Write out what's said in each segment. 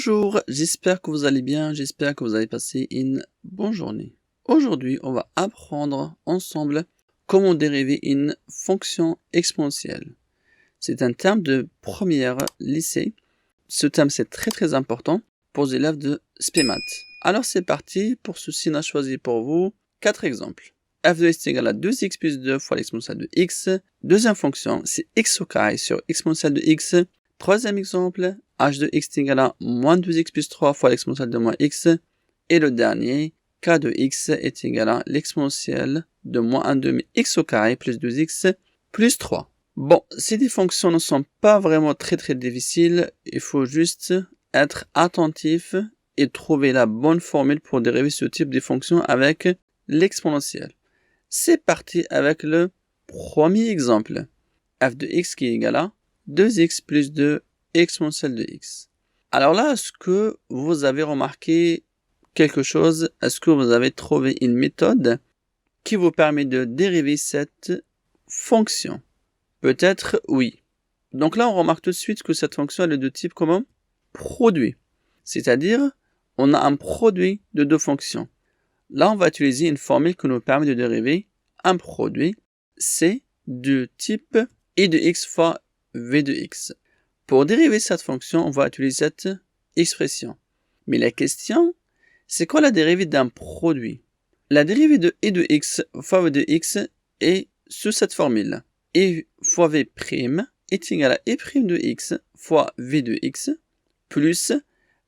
Bonjour, j'espère que vous allez bien, j'espère que vous avez passé une bonne journée. Aujourd'hui, on va apprendre ensemble comment dériver une fonction exponentielle. C'est un terme de première lycée. Ce terme, c'est très important pour les élèves de SPEMAT. Alors, c'est parti. Pour ceci, on a choisi pour vous 4 exemples. f de x est égal à 2x plus 2 fois l'exponentielle de x. Deuxième fonction, c'est x au carré sur exponentielle de x. Troisième exemple, h de x est égal à moins 2x plus 3 fois l'exponentielle de moins x. Et le dernier, k de x est égal à l'exponentielle de moins 1 demi x au carré plus 2x plus 3. Bon, si des fonctions ne sont pas vraiment très difficiles, il faut juste être attentif et trouver la bonne formule pour dériver ce type de fonction avec l'exponentielle. C'est parti avec le premier exemple. f de x qui est égal à 2x plus 2 exponentielle de x. Alors là, est-ce que vous avez remarqué quelque chose? Est-ce que vous avez trouvé une méthode qui vous permet de dériver cette fonction? Peut-être oui. Donc là, on remarque tout de suite que cette fonction est de type comment? Produit. C'est-à-dire, on a un produit de deux fonctions. Là, on va utiliser une formule qui nous permet de dériver un produit. C'est de type i de x fois v de x. Pour dériver cette fonction, on va utiliser cette expression. Mais la question, c'est quoi la dérivée d'un produit? La dérivée de i de x fois v de x est sous cette formule. I fois v' est égal à i' de x fois v de x plus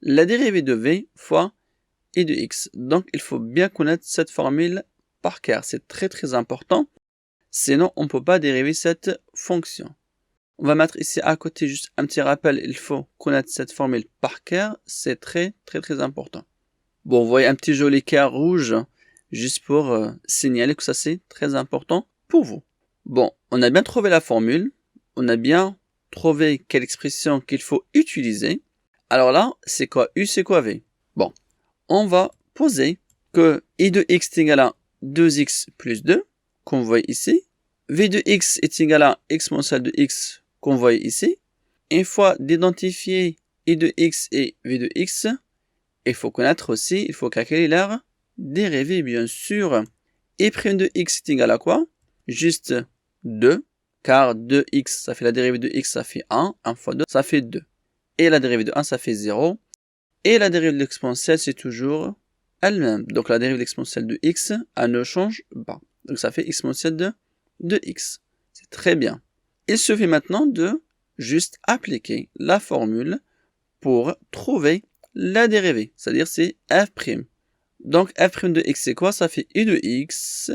la dérivée de v fois i de x. Donc, il faut bien connaître cette formule par cœur. C'est très important. Sinon, on ne peut pas dériver cette fonction. On va mettre ici à côté juste un petit rappel. Il faut connaître cette formule par cœur. C'est très important. Bon, vous voyez un petit joli cœur rouge juste pour signaler que ça c'est très important pour vous. Bon, on a bien trouvé la formule. On a bien trouvé quelle expression qu'il faut utiliser. Alors là, c'est quoi U, c'est quoi V? Bon, on va poser que i de x est égal à 2x plus 2, qu'on voit ici. V de x est égal à exponentielle de x, qu'on voit ici. Une fois d'identifier i de x et v de x, il faut connaître aussi, il faut calculer leur dérivée, bien sûr. I' de x est égal à quoi? Juste 2, car 2x, ça fait la dérivée de x, ça fait 1. 1 fois 2, ça fait 2. Et la dérivée de 1, ça fait 0. Et la dérivée de l'exponentielle, c'est toujours elle-même. Donc la dérivée de l'exponentielle de x, elle ne change pas. Donc ça fait exponentielle de x. C'est très bien. Il suffit maintenant de juste appliquer la formule pour trouver la dérivée. C'est-à-dire c'est f'. Donc f' de x, c'est quoi? Ça fait i de x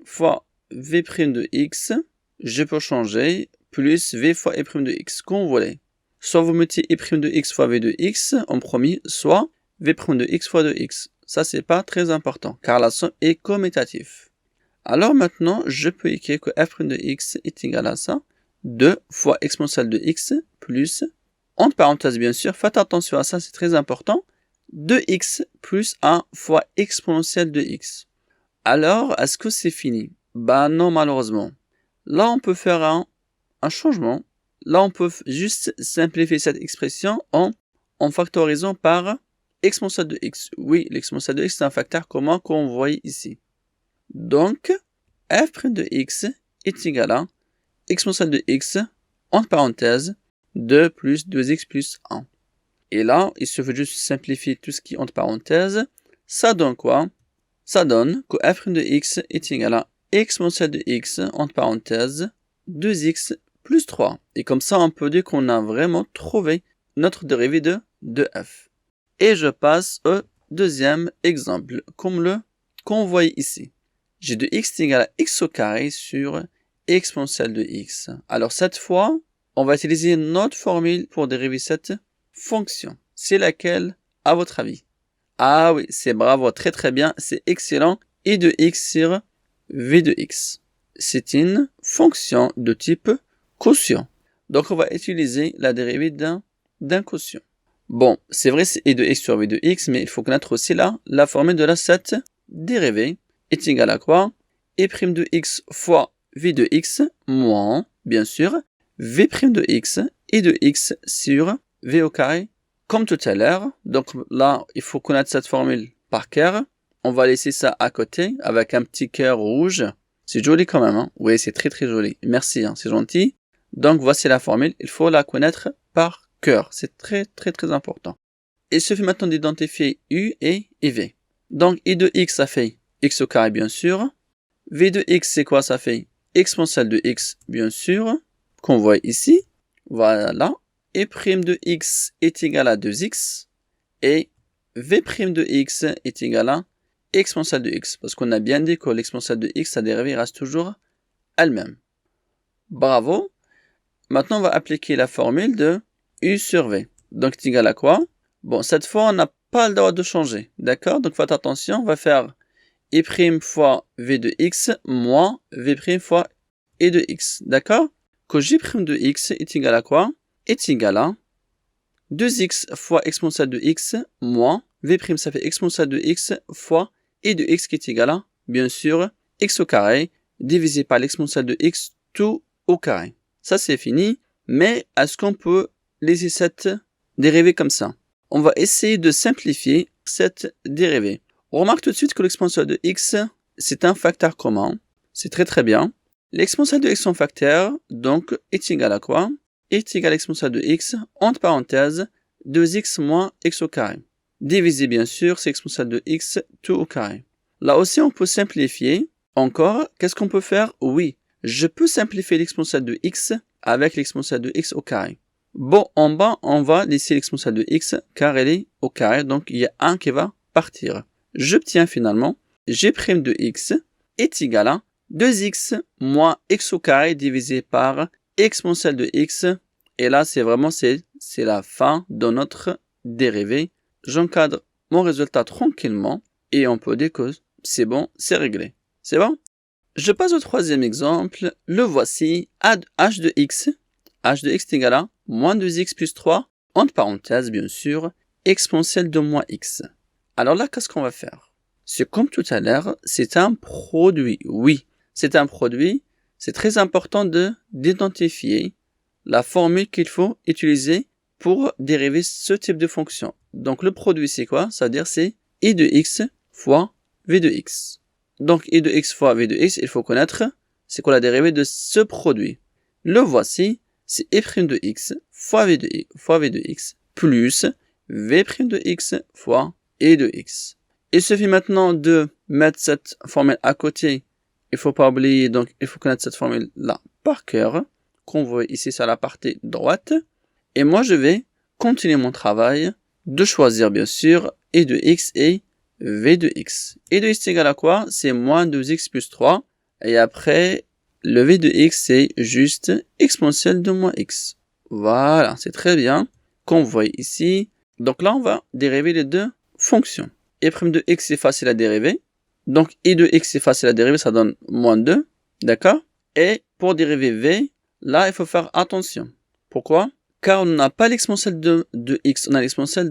fois v' de x. Je peux changer plus v fois i' de x, qu'on voulait. Soit vous mettez i' de x fois v de x en premier, soit v' de x fois de x. Ça, c'est pas très important, car la somme est commutative. Alors maintenant, je peux écrire que f' de x est égal à ça. 2 fois exponentielle de x plus, entre parenthèses bien sûr, faites attention à ça, c'est très important, 2x plus 1 fois exponentielle de x. Alors, est-ce que c'est fini? Bah non, malheureusement. Là, on peut faire un changement. Là, on peut juste simplifier cette expression en factorisant par exponentielle de x. Oui, l'exponentielle de x, c'est un facteur commun qu'on voit ici. Donc, f' de x est égal à exponentielle de x, entre parenthèses, 2 plus 2x plus 1. Et là, il suffit juste de simplifier tout ce qui est entre parenthèses. Ça donne quoi? Ça donne que f' de x est égal à exponentielle de x, entre parenthèses, 2x plus 3. Et comme ça, on peut dire qu'on a vraiment trouvé notre dérivée de f. Et je passe au deuxième exemple, comme le qu'on voit ici. J'ai de x égale à x au carré sur exponentielle de x. Alors cette fois, on va utiliser notre formule pour dériver cette fonction. C'est laquelle, à votre avis? Ah oui, c'est bravo, très bien, c'est excellent. I de x sur v de x. C'est une fonction de type quotient. Donc on va utiliser la dérivée d'un quotient. Bon, c'est vrai, c'est i de x sur v de x, mais il faut connaître aussi là la formule de cette dérivée est égale à quoi? I' de x fois v de x moins, bien sûr, v' de x, i de x sur v au carré comme tout à l'heure, donc là, il faut connaître cette formule par cœur. On va laisser ça à côté avec un petit cœur rouge. C'est joli quand même, hein? Oui, c'est très très joli. Merci, hein, c'est gentil. Donc voici la formule, il faut la connaître par cœur. C'est très très très important. Il suffit maintenant d'identifier U et V. Donc I de x, ça fait x au carré, bien sûr. V de x, c'est quoi? Ça fait exponentielle de x, bien sûr, qu'on voit ici. Voilà. Et prime de x est égal à 2x. Et v' de x est égal à exponentielle de x. Parce qu'on a bien dit que l'exponentielle de x, sa dérivée reste toujours elle-même. Bravo. Maintenant, on va appliquer la formule de u sur v. Donc, c'est égal à quoi? Bon, cette fois, on n'a pas le droit de changer. D'accord? Donc, faites attention. On va faire i' fois v de x moins v' fois e de x. D'accord? Que j' de x est égal à quoi? Est égal à 2x fois exponentielle de x moins v', ça fait exponentielle de x fois e de x qui est égal à, bien sûr, x au carré divisé par l'exponentielle de x tout au carré. Ça, c'est fini. Mais est-ce qu'on peut laisser cette dérivée comme ça? On va essayer de simplifier cette dérivée. On remarque tout de suite que l'exponentielle de x, c'est un facteur commun. C'est très très bien. L'exponentielle de x en facteur, donc, est égal à quoi? Est égal à l'exponentielle de x, entre parenthèses, 2x moins x au carré. Divisé, bien sûr, c'est exponentielle de x tout au carré. Là aussi, on peut simplifier. Encore, qu'est-ce qu'on peut faire? Oui, je peux simplifier l'exponentielle de x avec l'exponentielle de x au carré. Bon, en bas, on va laisser l'exponentielle de x car elle est au carré, donc il y a un qui va partir. J'obtiens finalement g' de x est égal à 2x moins x au carré divisé par exponentielle de x. Et là, c'est vraiment c'est la fin de notre dérivée. J'encadre mon résultat tranquillement et on peut dire que c'est bon, c'est réglé. C'est bon? Je passe au troisième exemple. Le voici. H de x. H de x est égal à moins 2x plus 3, entre parenthèses, bien sûr, exponentielle de moins x. Alors là, qu'est-ce qu'on va faire? C'est comme tout à l'heure, c'est un produit. Oui, c'est un produit. C'est très important d'identifier la formule qu'il faut utiliser pour dériver ce type de fonction. Donc le produit, c'est quoi? Ça veut dire c'est i de x fois v de x. Donc i de x fois v de x, il faut connaître c'est quoi la dérivée de ce produit. Le voici, c'est i' de x fois v de x plus v' de x fois e de x. Il suffit maintenant de mettre cette formule à côté. Il ne faut pas oublier, donc il faut connaître cette formule-là par cœur, qu'on voit ici sur la partie droite. Et moi, je vais continuer mon travail de choisir, bien sûr, e de x et v de x. E de x est égal à quoi? C'est moins 2x plus 3. Et après, le v de x, c'est juste exponentielle de moins x. Voilà, c'est très bien. Qu'on voit ici. Donc là, on va dériver les deux fonctions. E' de x, c'est facile à dériver. Donc, i de x, c'est facile à dériver, ça donne moins 2. D'accord? Et pour dériver v, là, il faut faire attention. Pourquoi? Car on n'a pas l'exponentielle de x, on a l'exponentielle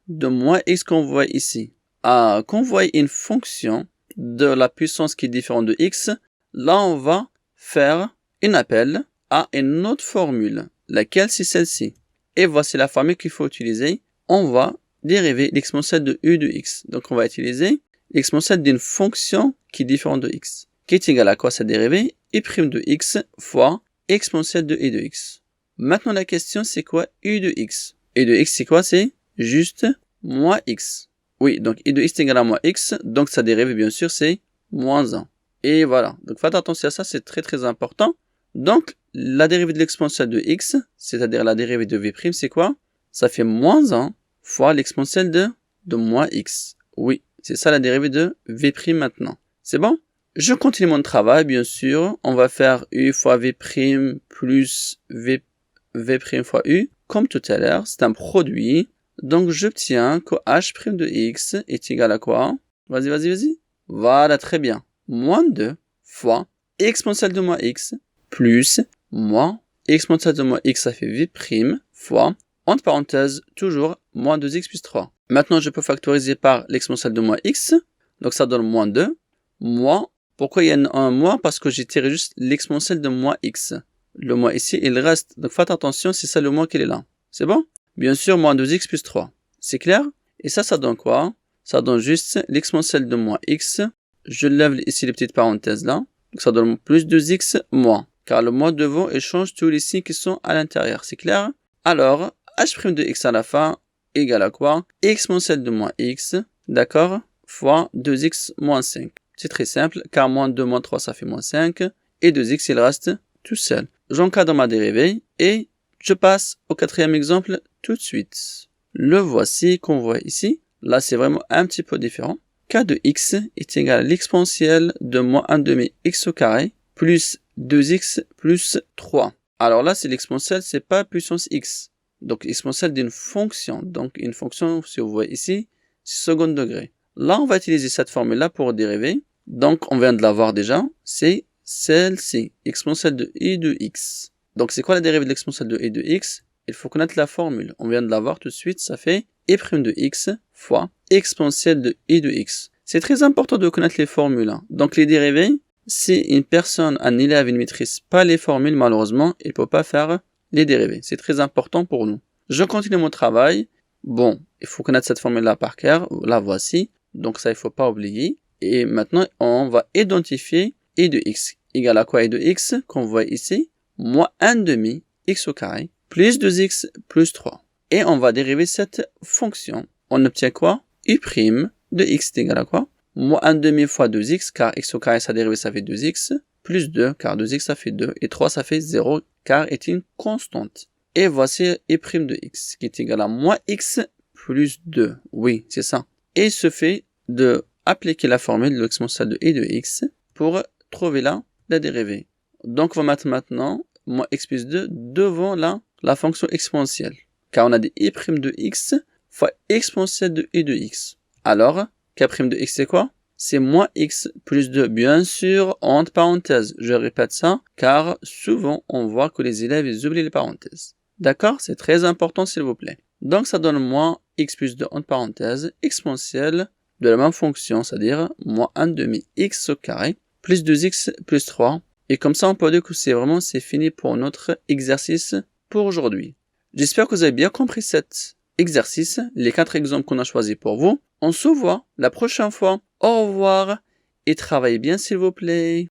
de moins x qu'on voit ici. Quand on voit une fonction de la puissance qui est différente de x, là, on va faire un appel à une autre formule, laquelle c'est celle-ci. Et voici la formule qu'il faut utiliser. On va dériver l'exponentielle de u de x. Donc, on va utiliser l'exponentielle d'une fonction qui est différente de x, qui est égale à quoi sa dérivée? I' de x fois exponentielle de e de x. Maintenant, la question, c'est quoi u de x? E de x, c'est quoi? C'est juste moins x. Oui, donc i de x est égal à moins x, donc sa dérivée, bien sûr, c'est moins 1. Et voilà, donc faites attention à ça, c'est très très important. Donc, la dérivée de l'exponentielle de x, c'est-à-dire la dérivée de v', c'est quoi? Ça fait moins 1 fois l'exponentielle de moins x. Oui, c'est ça la dérivée de v' maintenant. C'est bon? Je continue mon travail, bien sûr. On va faire u fois v' plus v' fois u. Comme tout à l'heure, c'est un produit. Donc, j'obtiens que h' de x est égal à quoi? Vas-y. Voilà, très bien. Moins 2 fois exponentielle de moins x plus moins exponentielle de moins x, ça fait v' fois, entre parenthèses, toujours moins 2x plus 3. Maintenant, je peux factoriser par l'exponentielle de moins x. Donc, ça donne moins 2. Moins, pourquoi il y a un moins? Parce que j'ai tiré juste l'exponentielle de moins x. Le moins ici, il reste. Donc, faites attention, c'est ça le moins qui est là. C'est bon? Bien sûr, moins 2x plus 3. C'est clair? Et ça donne quoi? Ça donne juste l'exponentielle de moins x. Je lève ici les petites parenthèses là. Donc ça donne plus 2x moins. Car le moins devant échange tous les signes qui sont à l'intérieur. C'est clair? Alors, h' de x à la fin égale à quoi? Exponentielle de moins x, d'accord? Fois 2x moins 5. C'est très simple, car moins 2 moins 3 ça fait moins 5. Et 2x il reste tout seul. J'encadre ma dérivée et je passe au quatrième exemple tout de suite. Le voici qu'on voit ici. Là c'est vraiment un petit peu différent. K de x est égal à l'exponentielle de moins 1 demi x au carré plus 2x plus 3. Alors là, c'est l'exponentielle, c'est pas puissance x. Donc, exponentielle d'une fonction. Donc, une fonction, si vous voyez ici, c'est second degré. Là, on va utiliser cette formule-là pour dériver. Donc, on vient de la voir déjà. C'est celle-ci, exponentielle de i de x. Donc, c'est quoi la dérivée de l'exponentielle de i de x? Il faut connaître la formule. On vient de la voir tout de suite. Ça fait i' de x fois exponentielle de i de x. C'est très important de connaître les formules. Donc, les dérivées, si une personne, un élève, il ne maîtrise pas les formules, malheureusement, il ne peut pas faire les dérivés. C'est très important pour nous. Je continue mon travail. Bon, il faut connaître cette formule-là par cœur. La voici. Donc ça, il ne faut pas oublier. Et maintenant, on va identifier i de x. Égal à quoi i de x, qu'on voit ici? Moins 1 demi x au carré plus 2x plus 3. Et on va dériver cette fonction. On obtient quoi? u' de x est égal à quoi? Moins 1 demi fois 2x, car x au carré, sa dérivée, ça fait 2x, plus 2, car 2x, ça fait 2, et 3, ça fait 0, car est une constante. Et voici i' de x, qui est égal à moins x plus 2. Oui, c'est ça. Et il se fait de appliquer la formule de l'exponentielle de i de x pour trouver là la dérivée. Donc, on va mettre maintenant moins x plus 2 devant la fonction exponentielle. Car on a des i' de x fois exponentielle de i de x. Alors, k' de x c'est quoi? C'est moins x plus 2, bien sûr, entre parenthèses. Je répète ça, car souvent, on voit que les élèves, ils oublient les parenthèses. D'accord? C'est très important, s'il vous plaît. Donc, ça donne moins x plus 2, entre parenthèses, exponentielle de la même fonction, c'est-à-dire moins 1 demi x au carré, plus 2x plus 3. Et comme ça, on peut dire que c'est fini pour notre exercice pour aujourd'hui. J'espère que vous avez bien compris cet exercice, les 4 exemples qu'on a choisis pour vous. On se voit la prochaine fois. Au revoir et travaillez bien s'il vous plaît.